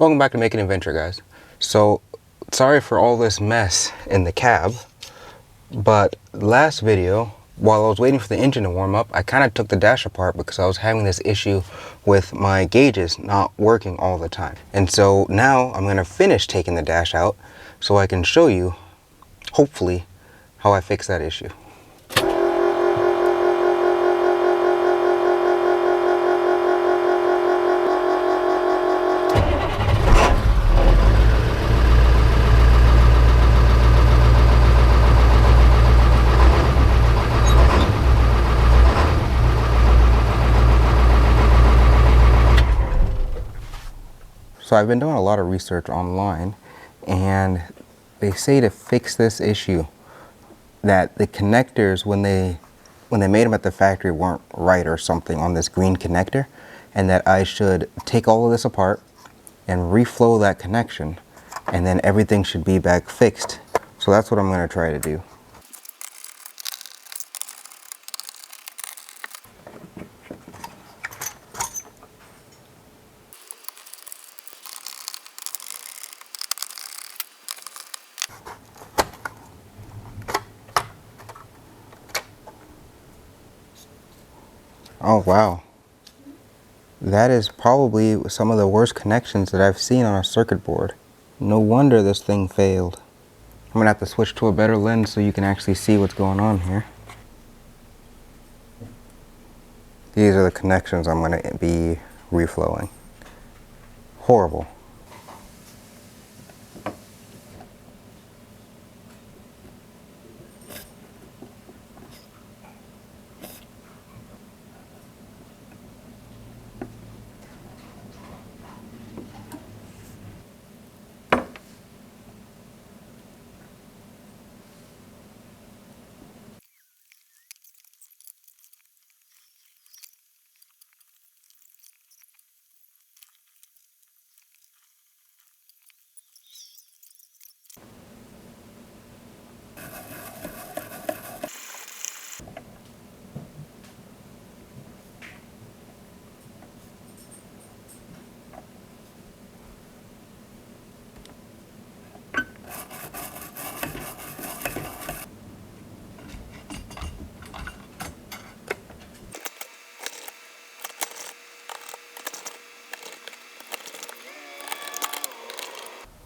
Welcome back to Make an Adventure, guys. So, sorry for all this mess in the cab, but last video, while I was waiting for the engine to warm up, I kind of took the dash apart because I was having this issue with my gauges not working all the time. And so now I'm going to finish taking the dash out so I can show you, hopefully, how I fix that issue. So I've been doing a lot of research online, and they say to fix this issue that the connectors, when they made them at the factory, weren't right or something on this green connector, and that I should take all of this apart and reflow that connection, and then everything should be back fixed. So that's what I'm going to try to do. Oh wow, that is probably some of the worst connections that I've seen on a circuit board. No wonder this thing failed. I'm gonna have to switch to a better lens so you can actually see what's going on here. These are the connections I'm gonna be reflowing. Horrible.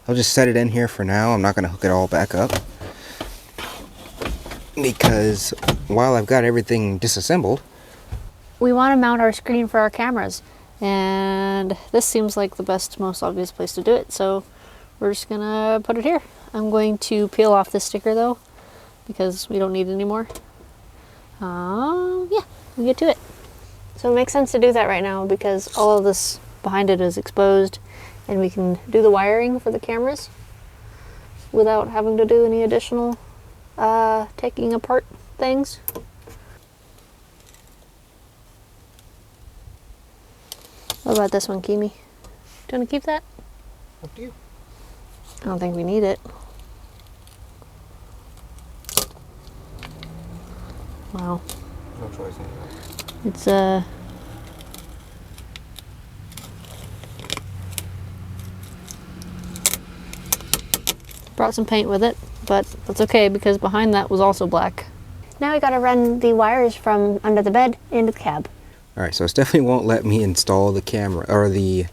I'll just set it in here for now. I'm not going to hook it all back up, because while I've got everything disassembled, we want to mount our screen for our cameras, and this seems like the best, most obvious place to do it, so we're just gonna put it here. I'm going to peel off this sticker though, because we don't need it anymore. Yeah, we get to it. So it makes sense to do that right now because all of this behind it is exposed, and we can do the wiring for the cameras without having to do any additional taking apart things. What about this one, Kemie? Do you want to keep that? up to you. I don't think we need it. Wow. No choice anyway. It's brought some paint with it, but that's okay because behind that was also black. Now we gotta run the wires from under the bed into the cab. Alright, so it definitely won't let me install the camera or the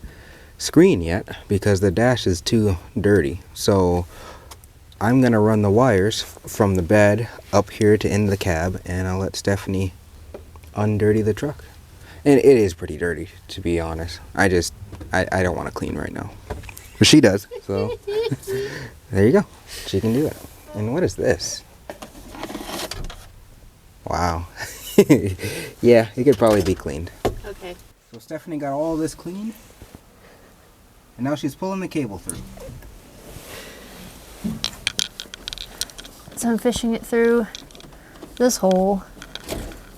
screen yet because the dash is too dirty. So I'm gonna run the wires from the bed up here to into the cab, and I'll let Stephanie undirty the truck. And it is pretty dirty, to be honest. I don't want to clean right now, but she does. So there you go. She can do it. And what is this? Wow. Yeah, it could probably be cleaned. Okay. So Stephanie got all this clean, and now she's pulling the cable through. So I'm fishing it through this hole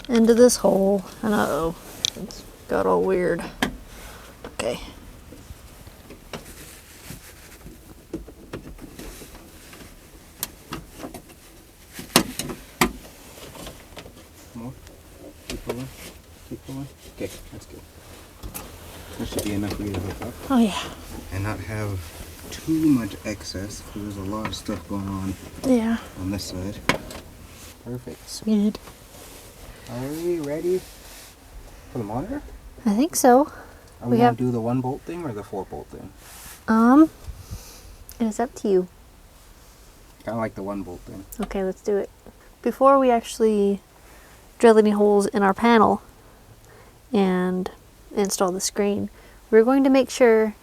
into this hole, and uh-oh, it's got all weird. Okay. More. Keep pulling. Keep pulling. Okay, that's good. That should be enough for you to hook up. Oh yeah. and not have too much excess, because there's a lot of stuff going on on this side. Perfect. Sweet. Are we ready for the monitor? I think so. Are we going to do the 1-bolt thing or the 4-bolt thing? It's up to you. Kind of like the 1-bolt thing. Okay, let's do it. Before we actually drill any holes in our panel and install the screen, we're going to make sure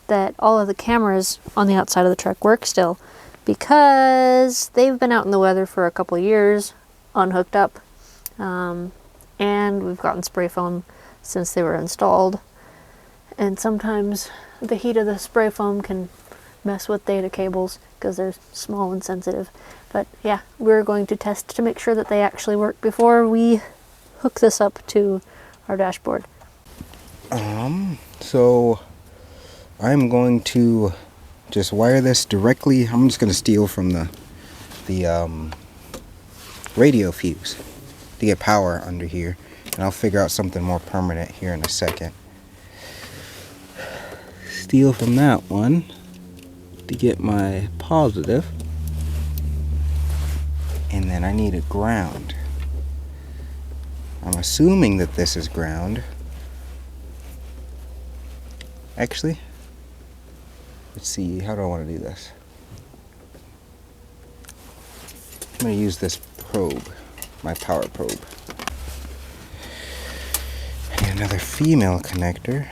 that all of the cameras on the outside of the truck work still, because they've been out in the weather for a couple of years, unhooked up, and we've gotten spray foam since they were installed, and sometimes the heat of the spray foam can mess with data cables because they're small and sensitive. But yeah, we're going to test to make sure that they actually work before we hook this up to our dashboard. So I'm going to just wire this directly. I'm just going to steal from the radio fuse to get power under here, and I'll figure out something more permanent here in a second. Steal from that one to get my positive, and then I need a ground. I'm assuming that this is ground. Actually, let's see, how do I want to do this? I'm going to use this probe, my power probe. I need another female connector.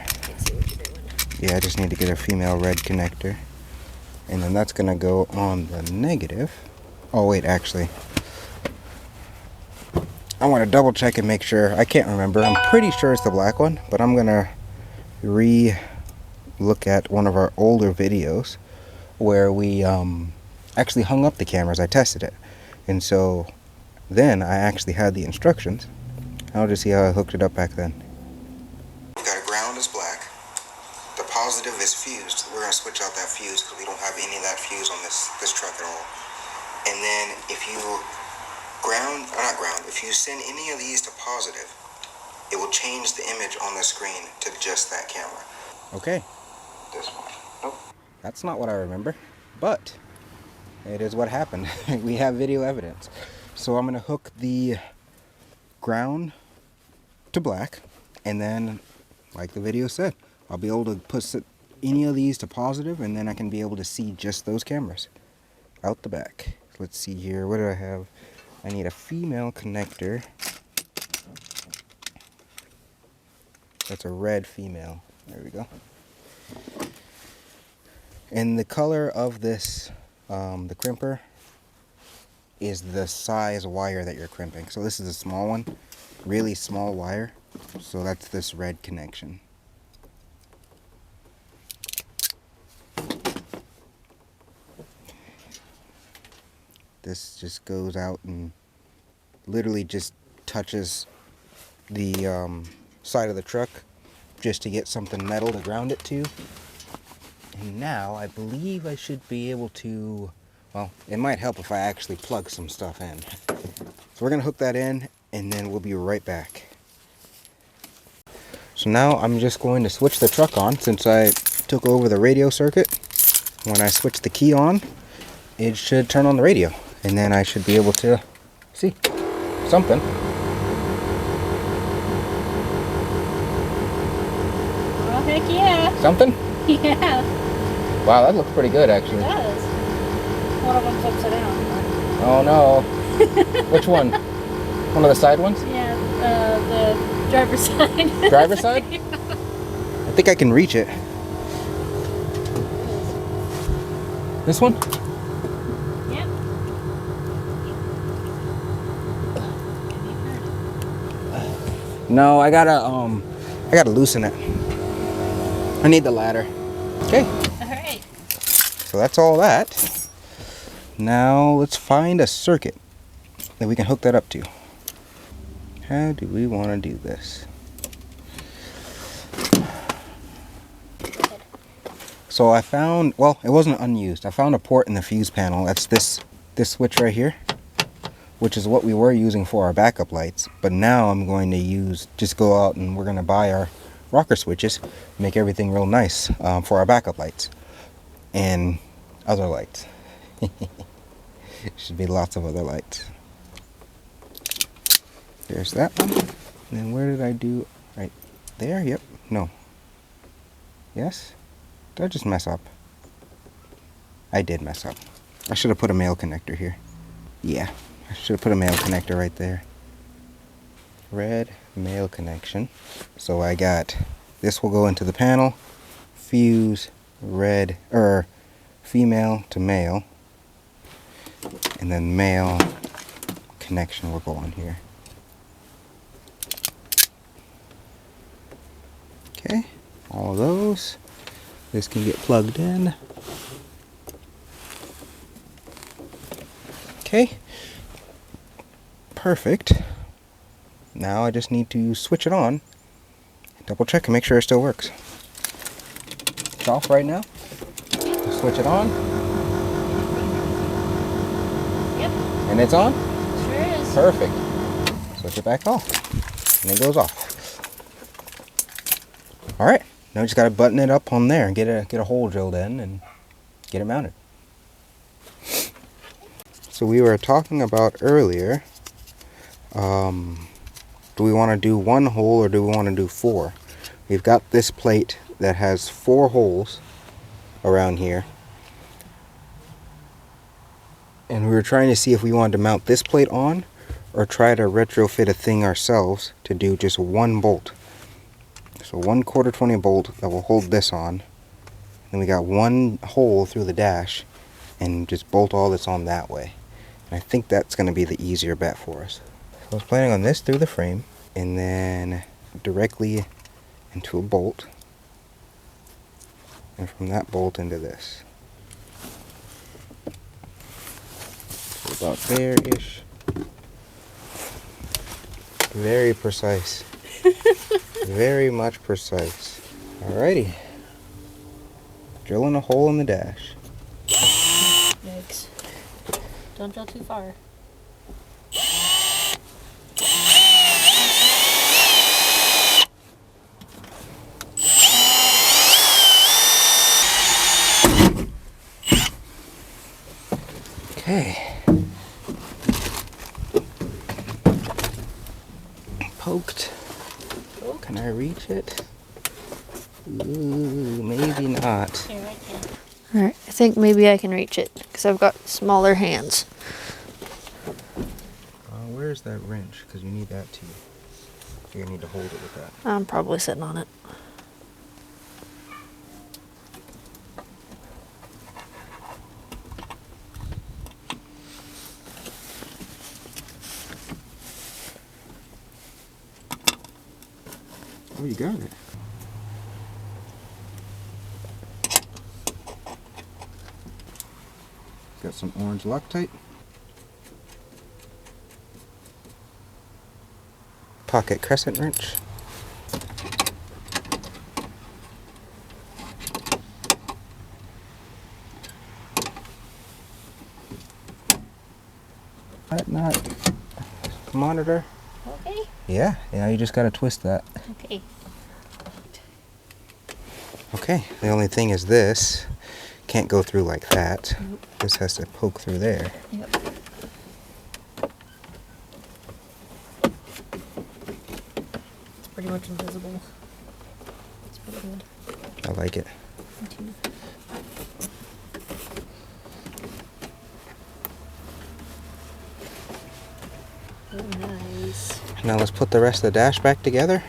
Yeah, I just need to get a female red connector. And then that's going to go on the negative. Oh wait, actually, I want to double check and make sure. I can't remember. I'm pretty sure it's the black one, but I'm going to look at one of our older videos where we actually hung up the cameras. I tested it, and so then I actually had the instructions. I'll just see how I hooked it up back then. We've got a ground is black, the positive is fused. We're going to switch out that fuse because we don't have any of that fuse on this truck at all. And then if you if you send any of these to positive, it will change the image on the screen to just that camera. Okay. This one. Nope. That's not what I remember, but it is what happened. We have video evidence. So I'm going to hook the ground to black, and then, like the video said, I'll be able to put any of these to positive, and then I can be able to see just those cameras out the back. Let's see here. What do I have? I need a female connector. That's a red female. There we go. And the color of this, the crimper, is the size wire that you're crimping. So this is a small one, really small wire. So that's this red connection. This just goes out and literally just touches the side of the truck just to get something metal to ground it to. And now I believe I should be able to, well, it might help if I actually plug some stuff in. So we're going to hook that in, and then we'll be right back. So now I'm just going to switch the truck on since I took over the radio circuit. When I switch the key on, it should turn on the radio, and then I should be able to see something. Oh, heck yeah. Something? Yeah. Wow, that looks pretty good actually. It does. One of them's upside down. Oh no. Which one? One of the side ones? Yeah, the driver's side. Driver's side? Yeah. I think I can reach it. This one? Yep. No, I gotta loosen it. I need the ladder. Okay. Alright. So that's all that. Now let's find a circuit that we can hook that up to. How do we want to do this? So I found, well, it wasn't unused. I found a port in the fuse panel. That's this switch right here, which is what we were using for our backup lights. But now I'm going to just go out and we're going to buy our rocker switches, make everything real nice for our backup lights and other lights. Should be lots of other lights. There's that one. And then where did I do? Right there? Yep. No. Yes? Did I just mess up? I did mess up. I should have put a male connector here. Yeah, I should have put a male connector right there. Red male connection. So I got, this will go into the panel, fuse, red, female to male, and then male connection will go on here. Okay, all of those. This can get plugged in. Okay, perfect. Now I just need to switch it on, double check and make sure it still works. It's off right now. Switch it on. Yep. And it's on? Sure is. Perfect. Switch it back off. And it goes off. Alright, now we just gotta button it up on there and get a hole drilled in and get it mounted. So we were talking about earlier, do we want to do one hole or do we want to do 4? We've got this plate that has 4 holes around here. And we were trying to see if we wanted to mount this plate on or try to retrofit a thing ourselves to do just one bolt. So 1/4 20 bolt that will hold this on. Then we got one hole through the dash and just bolt all this on that way. And I think that's going to be the easier bet for us. So I was planning on this through the frame and then directly into a bolt. And from that bolt into this. So about there-ish. Very precise. Very much precise. Alrighty. Drilling a hole in the dash. Yikes. Don't drill too far. Okay. Poked. Can I reach it? Ooh, maybe not. Here, I can. Alright, I think maybe I can reach it because I've got smaller hands. Where's that wrench? Because you need that too. You're gonna need to hold it with that. I'm probably sitting on it. Oh, you got it. Got some orange Loctite. Pocket crescent wrench. That nut. Monitor. Okay. Yeah, you just gotta twist that. Okay. Okay, the only thing is this can't go through like that. Nope. This has to poke through there. Yep. It's pretty much invisible. It's pretty good. I like it. Me too. Oh, nice. Now let's put the rest of the dash back together.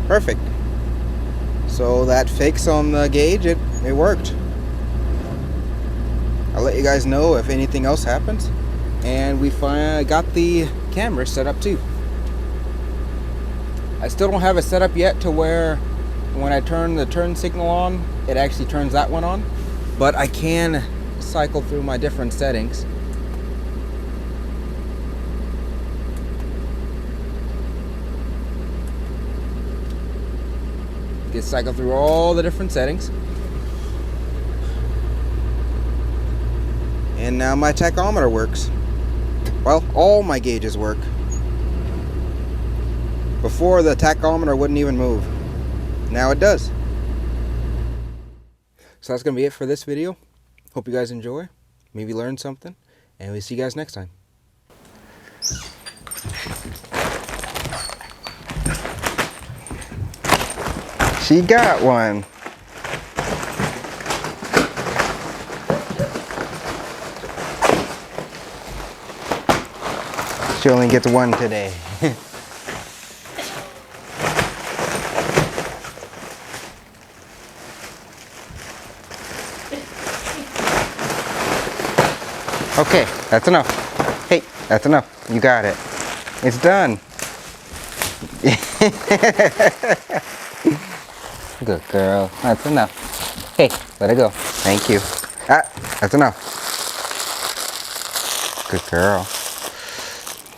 Perfect. So that fix on the gauge, it worked. I'll let you guys know if anything else happens. And we got the camera set up too. I still don't have it set up yet to where when I turn the turn signal on, it actually turns that one on. But I can cycle through my different settings You cycle through all the different settings. And now my tachometer works. Well, all my gauges work. Before, the tachometer wouldn't even move. Now it does. So that's going to be it for this video. Hope you guys enjoy. Maybe learn something. And we'll see you guys next time. She got one. She only gets one today. Okay, that's enough. Hey, that's enough. You got it. It's done. Good girl. That's enough. Hey, let it go. Thank you. Ah, that's enough. Good girl.